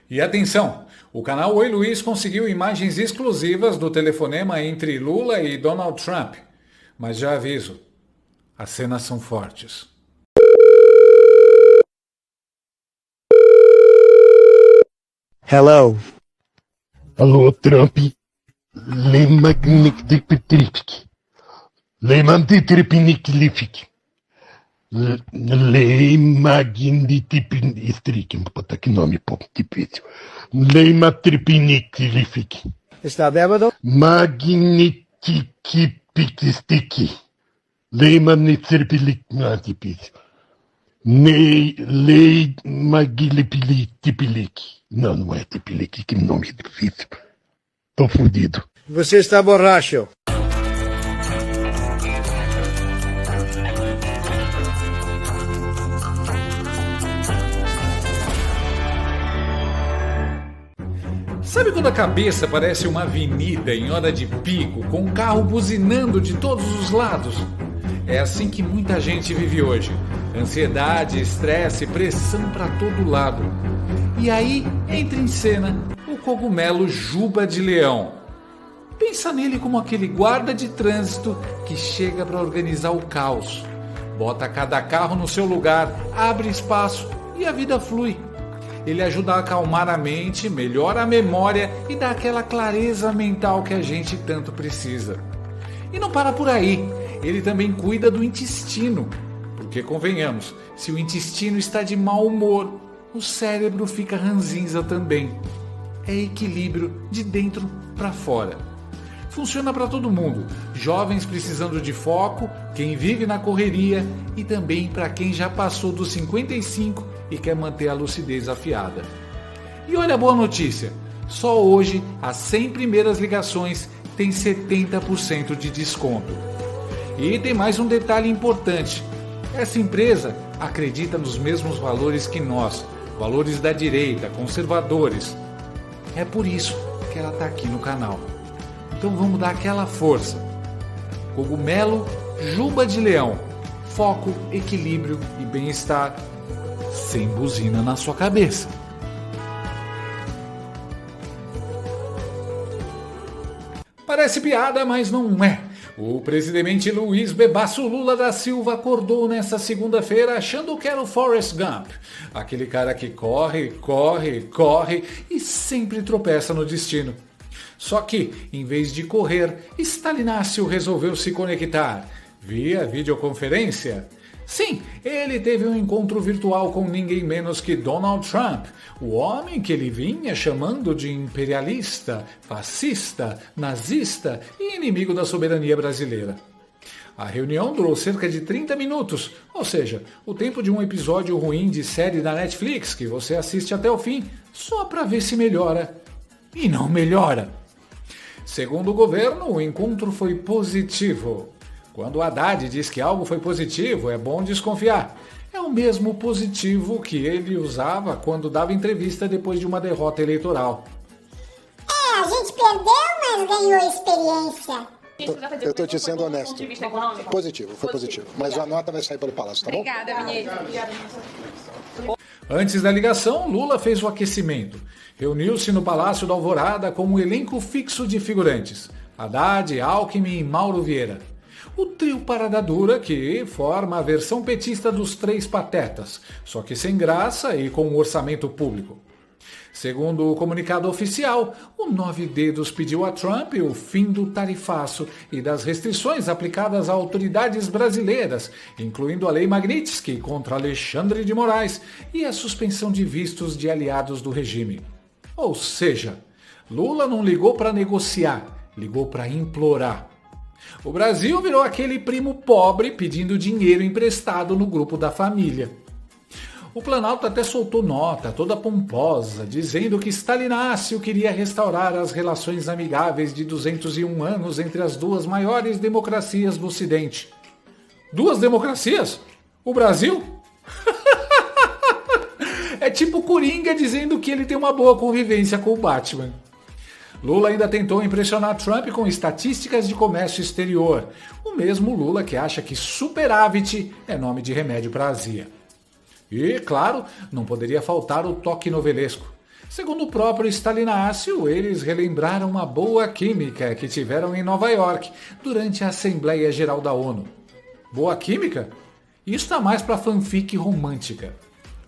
E atenção, o canal Oi Luiz conseguiu imagens exclusivas do telefonema entre Lula e Donald Trump. Mas já aviso, as cenas são fortes. Hello. Alô, Trump. Lemagnitriptripk. Lemantitripniklifik. Lemagnitripnistrik. Puta que nome, pô, difícil. Lematripniklifik. Está bêbado? Magnitikipikistik. Lemanitriplik. Ah, difícil. Leimagilipilitipilik. Não, não é tipilik, que nome difícil. Tô fudido. Você está borracho. Sabe quando a cabeça parece uma avenida em hora de pico, com um carro buzinando de todos os lados? É assim que muita gente vive hoje. Ansiedade, estresse, pressão para todo lado. E aí entra em cena o cogumelo Juba de Leão. Pensa nele como aquele guarda de trânsito que chega para organizar o caos. Bota cada carro no seu lugar, abre espaço e a vida flui. Ele ajuda a acalmar a mente, melhora a memória e dá aquela clareza mental que a gente tanto precisa. E não para por aí, ele também cuida do intestino. Porque convenhamos, se o intestino está de mau humor, o cérebro fica ranzinza também. É equilíbrio de dentro para fora. Funciona para todo mundo, jovens precisando de foco, quem vive na correria e também para quem já passou dos 55 e quer manter a lucidez afiada. E olha a boa notícia, só hoje as 100 primeiras ligações têm 70% de desconto. E tem mais um detalhe importante, essa empresa acredita nos mesmos valores que nós, valores da direita, conservadores. É por isso que ela está aqui no canal. Então vamos dar aquela força. Cogumelo Juba de Leão. Foco, equilíbrio e bem-estar sem buzina na sua cabeça. Parece piada, mas não é. O presidente Luiz Bebasso Lula da Silva acordou nesta segunda-feira achando que era o Forrest Gump. Aquele cara que corre, corre, corre e sempre tropeça no destino. Só que, em vez de correr, Stalinácio resolveu se conectar via videoconferência. Sim, ele teve um encontro virtual com ninguém menos que Donald Trump, o homem que ele vinha chamando de imperialista, fascista, nazista e inimigo da soberania brasileira. A reunião durou cerca de 30 minutos, ou seja, o tempo de um episódio ruim de série da Netflix que você assiste até o fim, só para ver se melhora. E não melhora. Segundo o governo, o encontro foi positivo. Quando o Haddad diz que algo foi positivo, é bom desconfiar. É o mesmo positivo que ele usava quando dava entrevista depois de uma derrota eleitoral. A gente perdeu, mas ganhou experiência. Eu tô te sendo honesto. Positivo, foi positivo. Mas a nota vai sair pelo Palácio, tá bom? Obrigada, ministro. Antes da ligação, Lula fez o aquecimento. Reuniu-se no Palácio da Alvorada com um elenco fixo de figurantes. Haddad, Alckmin e Mauro Vieira. O trio Parada Dura que forma a versão petista dos Três Patetas, só que sem graça e com um orçamento público. Segundo o comunicado oficial, o Nove Dedos pediu a Trump o fim do tarifaço e das restrições aplicadas a autoridades brasileiras, incluindo a Lei Magnitsky contra Alexandre de Moraes e a suspensão de vistos de aliados do regime. Ou seja, Lula não ligou para negociar, ligou para implorar. O Brasil virou aquele primo pobre pedindo dinheiro emprestado no grupo da família. O Planalto até soltou nota, toda pomposa, dizendo que Stalinácio queria restaurar as relações amigáveis de 201 anos entre as duas maiores democracias do Ocidente. Duas democracias? O Brasil? É tipo Coringa dizendo que ele tem uma boa convivência com o Batman. Lula ainda tentou impressionar Trump com estatísticas de comércio exterior. O mesmo Lula que acha que superávit é nome de remédio para azia. E, claro, não poderia faltar o toque novelesco. Segundo o próprio Stalinácio, eles relembraram uma boa química que tiveram em Nova York durante a Assembleia Geral da ONU. Boa química? Isso está mais para fanfic romântica.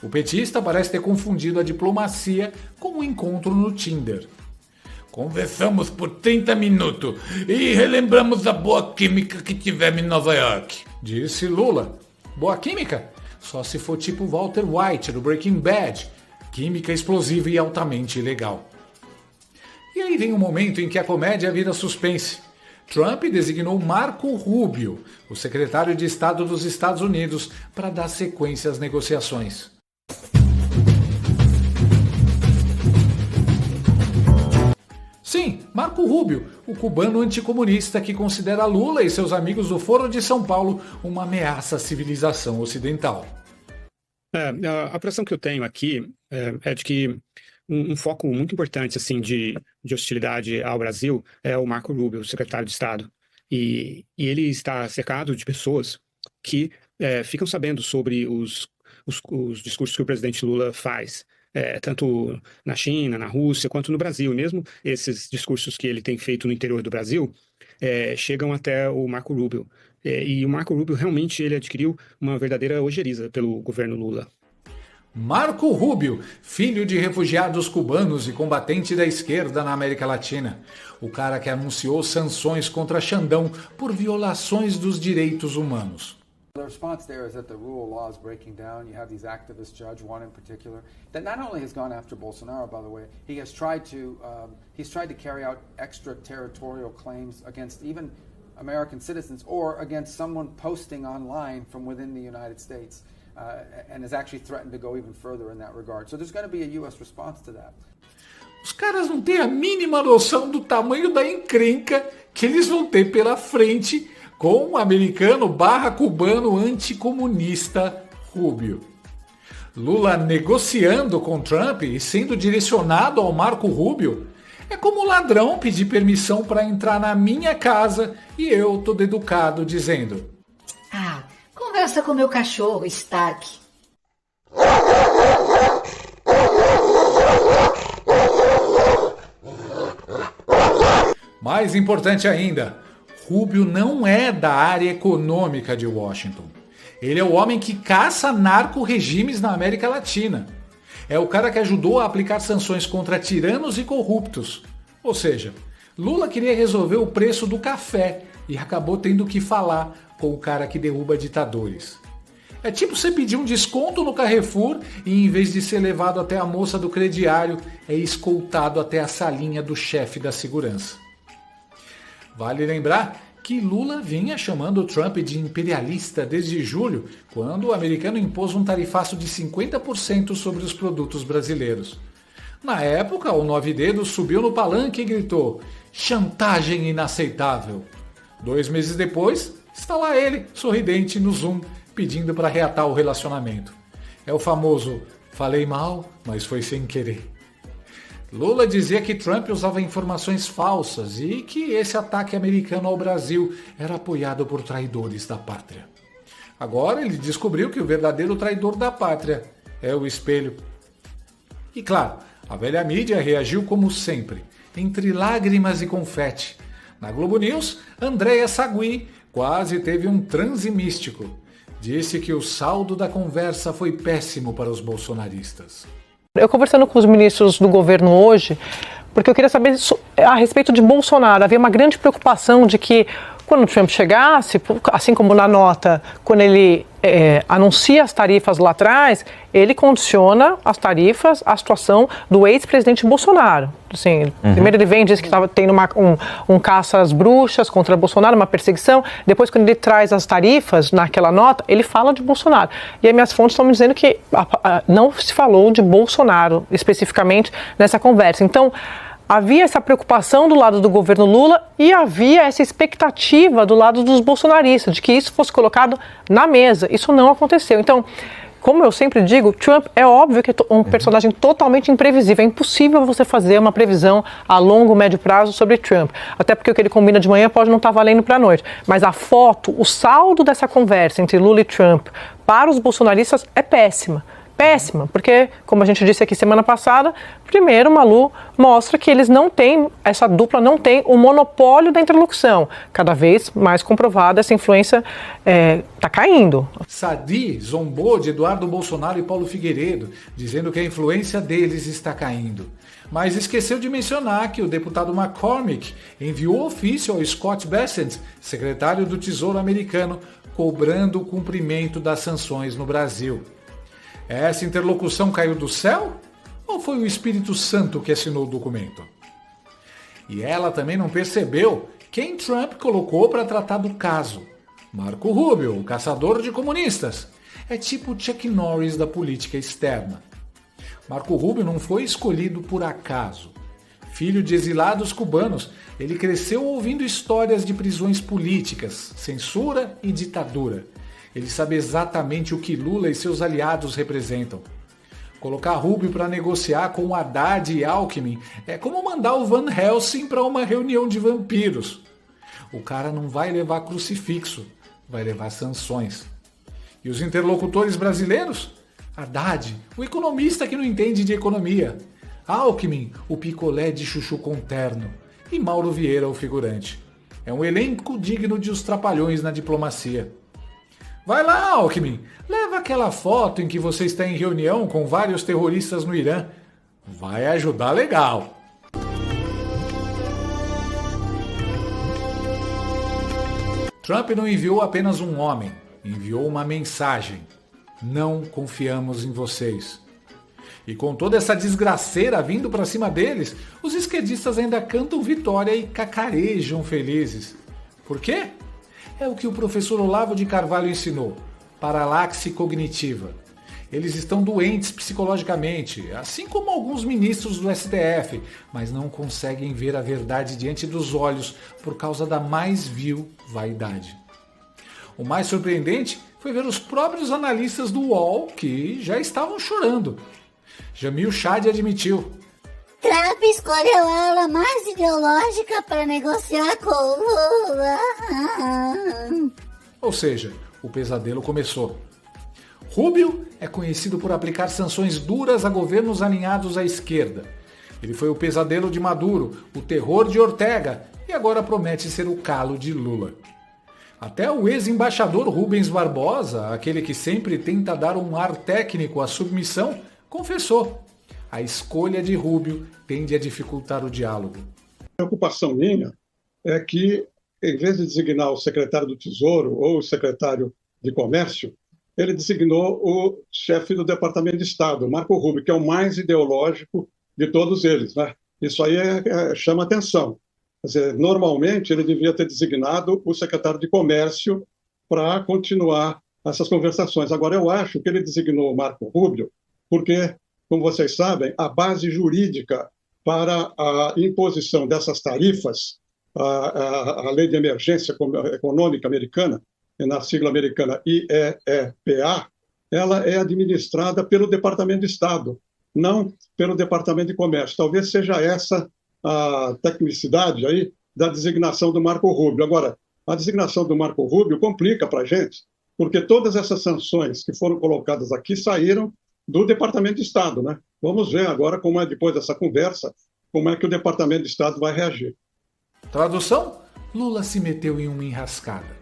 O petista parece ter confundido a diplomacia com um encontro no Tinder. Conversamos por 30 minutos e relembramos a boa química que tivemos em Nova York, disse Lula. Boa química? Só se for tipo Walter White do Breaking Bad, química explosiva e altamente ilegal. E aí vem um momento em que a comédia vira suspense. Trump designou Marco Rubio, o secretário de Estado dos Estados Unidos, para dar sequência às negociações. Sim, Marco Rubio, o cubano anticomunista que considera Lula e seus amigos do Foro de São Paulo uma ameaça à civilização ocidental. A impressão que eu tenho aqui é de que um foco muito importante assim, de hostilidade ao Brasil é o Marco Rubio, o secretário de Estado. E ele está cercado de pessoas que ficam sabendo sobre os discursos que o presidente Lula faz. Tanto na China, na Rússia, quanto no Brasil. Mesmo esses discursos que ele tem feito no interior do Brasil chegam até o Marco Rubio. E o Marco Rubio realmente ele adquiriu uma verdadeira ojeriza pelo governo Lula. Marco Rubio, filho de refugiados cubanos e combatente da esquerda na América Latina. O cara que anunciou sanções contra Xandão por violações dos direitos humanos. The response there is that the rule of law is breaking down. You have these activist judge, one in particular, that not only has gone after Bolsonaro, by the way, he has tried to carry out extraterritorial claims against even American citizens or against someone posting online from within the United States, and has actually threatened to go even further in that regard. So there's going to be a U.S. response to that. Os caras não têm a mínima noção do tamanho da encrenca que eles vão ter pela frente com o americano/cubano anticomunista Rubio. Lula negociando com Trump e sendo direcionado ao Marco Rubio é como o ladrão pedir permissão para entrar na minha casa e eu, todo educado, dizendo: conversa com meu cachorro, Stark. Mais importante ainda, Rubio não é da área econômica de Washington. Ele é o homem que caça narco-regimes na América Latina. É o cara que ajudou a aplicar sanções contra tiranos e corruptos. Ou seja, Lula queria resolver o preço do café e acabou tendo que falar com o cara que derruba ditadores. É tipo você pedir um desconto no Carrefour e em vez de ser levado até a moça do crediário, é escoltado até a salinha do chefe da segurança. Vale lembrar que Lula vinha chamando Trump de imperialista desde julho, quando o americano impôs um tarifaço de 50% sobre os produtos brasileiros. Na época, o Nove Dedos subiu no palanque e gritou: chantagem inaceitável. 2 meses depois, está lá ele, sorridente, no Zoom, pedindo para reatar o relacionamento. É o famoso, falei mal, mas foi sem querer. Lula dizia que Trump usava informações falsas e que esse ataque americano ao Brasil era apoiado por traidores da pátria. Agora ele descobriu que o verdadeiro traidor da pátria é o espelho. E claro, a velha mídia reagiu como sempre, entre lágrimas e confete. Na Globo News, Andréa Sagui quase teve um transe místico. Disse que o saldo da conversa foi péssimo para os bolsonaristas. Eu conversando com os ministros do governo hoje, porque eu queria saber a respeito de Bolsonaro. Havia uma grande preocupação de que quando o Trump chegasse, assim como na nota, quando ele anuncia as tarifas lá atrás, ele condiciona as tarifas à situação do ex-presidente Bolsonaro. Assim, primeiro ele vem e diz que estava tendo um caça às bruxas contra Bolsonaro, uma perseguição. Depois, quando ele traz as tarifas naquela nota, ele fala de Bolsonaro. E as minhas fontes estão me dizendo que não se falou de Bolsonaro especificamente nessa conversa. Então, havia essa preocupação do lado do governo Lula e havia essa expectativa do lado dos bolsonaristas, de que isso fosse colocado na mesa. Isso não aconteceu. Então, como eu sempre digo, Trump é óbvio que é um personagem totalmente imprevisível. É impossível você fazer uma previsão a longo, médio prazo sobre Trump. Até porque o que ele combina de manhã pode não estar valendo para a noite. Mas a foto, o saldo dessa conversa entre Lula e Trump para os bolsonaristas é péssima. péssima, porque, como a gente disse aqui semana passada, primeiro, Malu mostra que eles não têm, essa dupla não tem o monopólio da interlocução. Cada vez mais comprovada, essa influência está caindo. Sadi zombou de Eduardo Bolsonaro e Paulo Figueiredo, dizendo que a influência deles está caindo. Mas esqueceu de mencionar que o deputado McCormick enviou ofício ao Scott Bessent, secretário do Tesouro americano, cobrando o cumprimento das sanções no Brasil. Essa interlocução caiu do céu? Ou foi o Espírito Santo que assinou o documento? E ela também não percebeu quem Trump colocou para tratar do caso. Marco Rubio, o caçador de comunistas. É tipo Chuck Norris da política externa. Marco Rubio não foi escolhido por acaso. Filho de exilados cubanos, ele cresceu ouvindo histórias de prisões políticas, censura e ditadura. Ele sabe exatamente o que Lula e seus aliados representam. Colocar Rubio para negociar com o Haddad e Alckmin é como mandar o Van Helsing para uma reunião de vampiros. O cara não vai levar crucifixo, vai levar sanções. E os interlocutores brasileiros? Haddad, o economista que não entende de economia. Alckmin, o picolé de chuchu com terno. E Mauro Vieira, o figurante. É um elenco digno de os trapalhões na diplomacia. Vai lá, Alckmin, leva aquela foto em que você está em reunião com vários terroristas no Irã. Vai ajudar legal. Trump não enviou apenas um homem, enviou uma mensagem. Não confiamos em vocês. E com toda essa desgraceira vindo para cima deles, os esquerdistas ainda cantam vitória e cacarejam felizes. Por quê? É o que o professor Olavo de Carvalho ensinou, paralaxe cognitiva. Eles estão doentes psicologicamente, assim como alguns ministros do STF, mas não conseguem ver a verdade diante dos olhos por causa da mais vil vaidade. O mais surpreendente foi ver os próprios analistas do UOL que já estavam chorando. Jamil Chad admitiu. Trump escolheu a ala mais ideológica para negociar com o Lula. Ou seja, o pesadelo começou. Rubio é conhecido por aplicar sanções duras a governos alinhados à esquerda. Ele foi o pesadelo de Maduro, o terror de Ortega e agora promete ser o calo de Lula. Até o ex-embaixador Rubens Barbosa, aquele que sempre tenta dar um ar técnico à submissão, confessou. A escolha de Rubio tende a dificultar o diálogo. A preocupação minha é que, em vez de designar o secretário do Tesouro ou o secretário de Comércio, ele designou o chefe do Departamento de Estado, Marco Rubio, que é o mais ideológico de todos eles, né? Isso aí chama atenção. Quer dizer, normalmente ele devia ter designado o secretário de Comércio para continuar essas conversações. Agora, eu acho que ele designou o Marco Rubio porque, como vocês sabem, a base jurídica para a imposição dessas tarifas, a Lei de Emergência Econômica Americana, na sigla americana IEEPA, ela é administrada pelo Departamento de Estado, não pelo Departamento de Comércio. Talvez seja essa a tecnicidade aí da designação do Marco Rubio. Agora, a designação do Marco Rubio complica para a gente, porque todas essas sanções que foram colocadas aqui saíram do Departamento de Estado, né? Vamos ver agora como é, depois dessa conversa, como é que o Departamento de Estado vai reagir. Tradução? Lula se meteu em uma enrascada.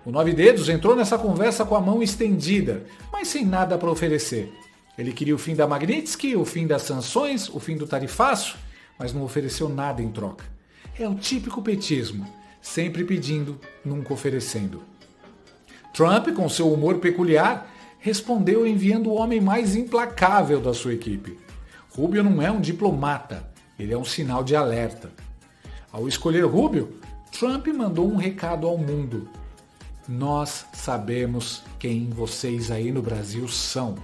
O Nove Dedos entrou nessa conversa com a mão estendida, mas sem nada para oferecer. Ele queria o fim da Magnitsky, o fim das sanções, o fim do tarifaço, mas não ofereceu nada em troca. É o típico petismo, sempre pedindo, nunca oferecendo. Trump, com seu humor peculiar, respondeu enviando o homem mais implacável da sua equipe. Rubio não é um diplomata, ele é um sinal de alerta. Ao escolher Rubio, Trump mandou um recado ao mundo. Nós sabemos quem vocês aí no Brasil são.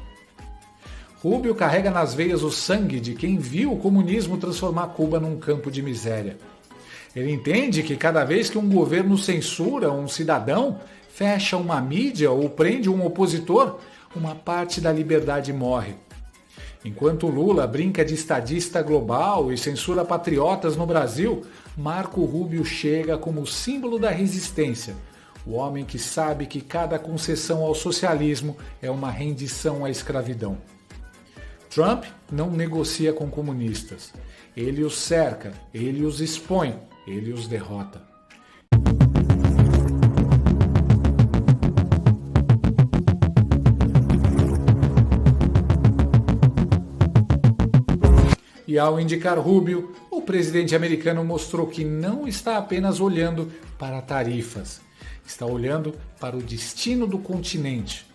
Rubio carrega nas veias o sangue de quem viu o comunismo transformar Cuba num campo de miséria. Ele entende que cada vez que um governo censura um cidadão, fecha uma mídia ou prende um opositor, uma parte da liberdade morre. Enquanto Lula brinca de estadista global e censura patriotas no Brasil, Marco Rubio chega como símbolo da resistência, O homem que sabe que cada concessão ao socialismo é uma rendição à escravidão. Trump não negocia com comunistas. Ele os cerca, ele os expõe, ele os derrota. E ao indicar Rubio, o presidente americano mostrou que não está apenas olhando para tarifas, está olhando para o destino do continente.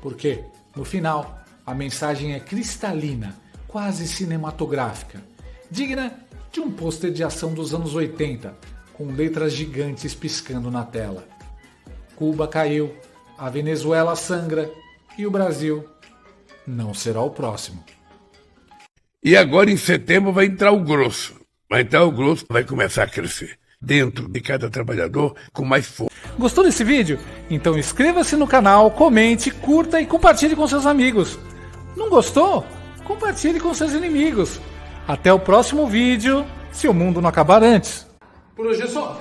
Porque, no final, a mensagem é cristalina, quase cinematográfica, digna de um pôster de ação dos anos 80, com letras gigantes piscando na tela. Cuba caiu, a Venezuela sangra e o Brasil não será o próximo. E agora em setembro vai entrar o grosso. Vai entrar o grosso, vai começar a crescer dentro de cada trabalhador com mais força. Gostou desse vídeo? Então inscreva-se no canal, comente, curta e compartilhe com seus amigos. Não gostou? Compartilhe com seus inimigos. Até o próximo vídeo, se o mundo não acabar antes. Por hoje é só.